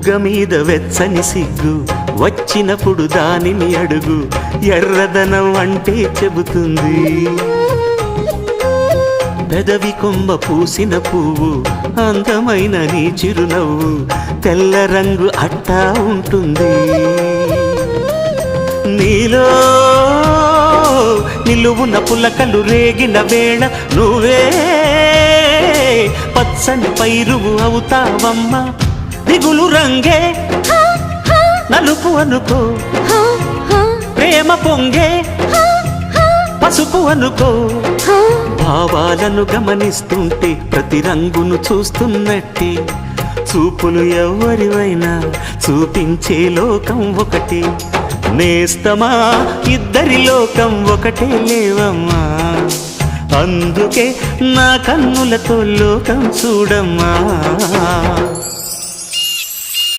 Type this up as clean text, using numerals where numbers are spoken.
బుగ్గ మీద వెచ్చని సిగ్గు వచ్చినప్పుడు దానిని అడుగు, ఎర్రదనం అంటే చెబుతుంది. పెదవి కొమ్మ పూసిన పువ్వు అందమైన నీ చిరునవ్వు, తెల్ల రంగు అట్టా ఉంటుంది. నీలో నిలువున పులకలు రేగిన వేళ నువ్వే పచ్చని పైరువు అవుతావమ్మా. దిగులు రంగే నలుపు అనుకో, ప్రేమ పొంగే పసుపు అనుకో. భావాలను గమనిస్తుంటే ప్రతి రంగును చూస్తున్నట్టే, చూపులు ఎవరివైనా చూపించే లోకం ఒకటి. నేస్తమా ఇద్దరి లోకం ఒకటే లేవమ్మా, అందుకే నా కన్నులతో లోకం చూడమ్మా.